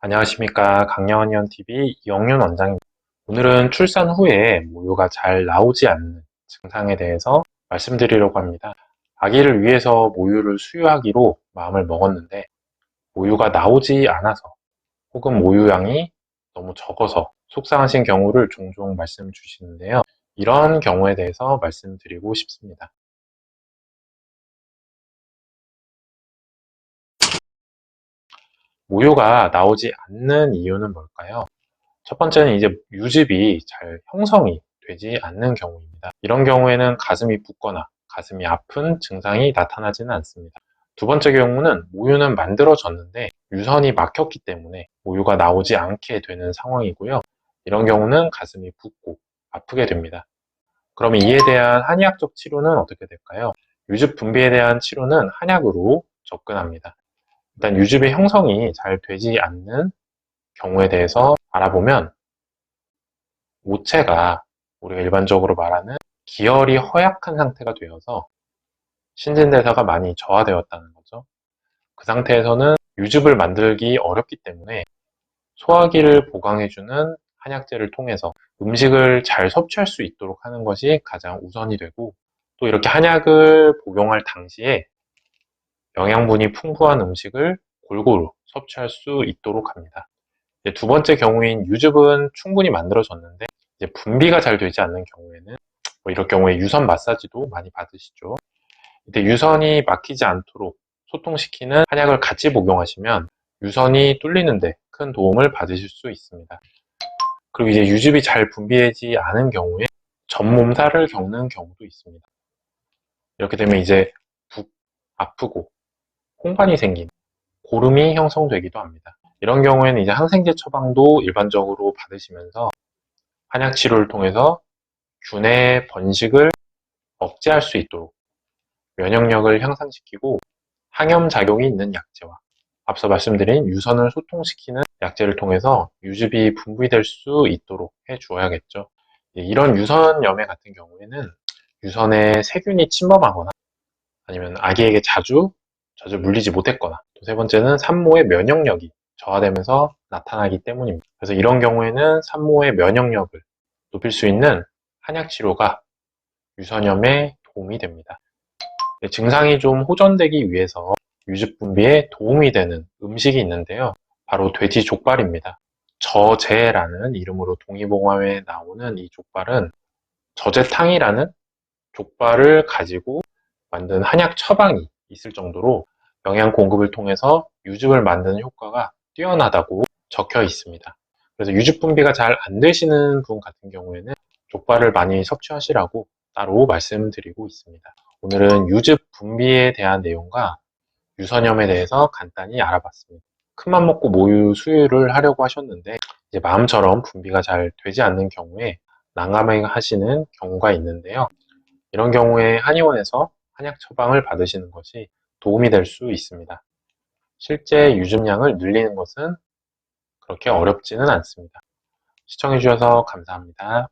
안녕하십니까. 강영원의원TV 이영윤 원장입니다. 오늘은 출산 후에 모유가 잘 나오지 않는 증상에 대해서 말씀드리려고 합니다. 아기를 위해서 모유를 수유하기로 마음을 먹었는데 모유가 나오지 않아서 혹은 모유량이 너무 적어서 속상하신 경우를 종종 말씀 주시는데요. 이런 경우에 대해서 말씀드리고 싶습니다. 모유가 나오지 않는 이유는 뭘까요? 첫 번째는 이제 유즙이 잘 형성이 되지 않는 경우입니다. 이런 경우에는 가슴이 붓거나 가슴이 아픈 증상이 나타나지는 않습니다. 두 번째 경우는 모유는 만들어졌는데 유선이 막혔기 때문에 모유가 나오지 않게 되는 상황이고요. 이런 경우는 가슴이 붓고 아프게 됩니다. 그럼 이에 대한 한의학적 치료는 어떻게 될까요? 유즙 분비에 대한 치료는 한약으로 접근합니다. 일단 유즙의 형성이 잘 되지 않는 경우에 대해서 알아보면 모체가 우리가 일반적으로 말하는 기혈이 허약한 상태가 되어서 신진대사가 많이 저하되었다는 거죠. 그 상태에서는 유즙을 만들기 어렵기 때문에 소화기를 보강해주는 한약재를 통해서 음식을 잘 섭취할 수 있도록 하는 것이 가장 우선이 되고, 또 이렇게 한약을 복용할 당시에 영양분이 풍부한 음식을 골고루 섭취할 수 있도록 합니다. 두 번째 경우인 유즙은 충분히 만들어졌는데 이제 분비가 잘 되지 않는 경우에는 이럴 경우에 유선 마사지도 많이 받으시죠. 이때 유선이 막히지 않도록 소통시키는 한약을 같이 복용하시면 유선이 뚫리는데 큰 도움을 받으실 수 있습니다. 그리고 이제 유즙이 잘 분비되지 않은 경우에 전몸살을 겪는 경우도 있습니다. 이렇게 되면 이제 아프고 홍반이 생긴 고름이 형성되기도 합니다. 이런 경우에는 이제 항생제 처방도 일반적으로 받으시면서 한약 치료를 통해서 균의 번식을 억제할 수 있도록 면역력을 향상시키고 항염 작용이 있는 약재와 앞서 말씀드린 유선을 소통시키는 약재를 통해서 유즙이 분비될 수 있도록 해 주어야겠죠. 이런 유선염에 같은 경우에는 유선에 세균이 침범하거나 아니면 아기에게 자주 물리지 못했거나, 또 세 번째는 산모의 면역력이 저하되면서 나타나기 때문입니다. 그래서 이런 경우에는 산모의 면역력을 높일 수 있는 한약 치료가 유선염에 도움이 됩니다. 증상이 좀 호전되기 위해서 유즙 분비에 도움이 되는 음식이 있는데요. 바로 돼지 족발입니다. 저제라는 이름으로 동의보감에 나오는 이 족발은 저제탕이라는 족발을 가지고 만든 한약 처방이 있을 정도로 영양 공급을 통해서 유즙을 만드는 효과가 뛰어나다고 적혀 있습니다. 그래서 유즙 분비가 잘 안 되시는 분 같은 경우에는 족발을 많이 섭취하시라고 따로 말씀드리고 있습니다. 오늘은 유즙 분비에 대한 내용과 유선염에 대해서 간단히 알아봤습니다. 큰맘 먹고 모유 수유를 하려고 하셨는데 이제 마음처럼 분비가 잘 되지 않는 경우에 난감해 하시는 경우가 있는데요. 이런 경우에 한의원에서 한약 처방을 받으시는 것이 도움이 될 수 있습니다. 실제 유즙량을 늘리는 것은 그렇게 어렵지는 않습니다. 시청해주셔서 감사합니다.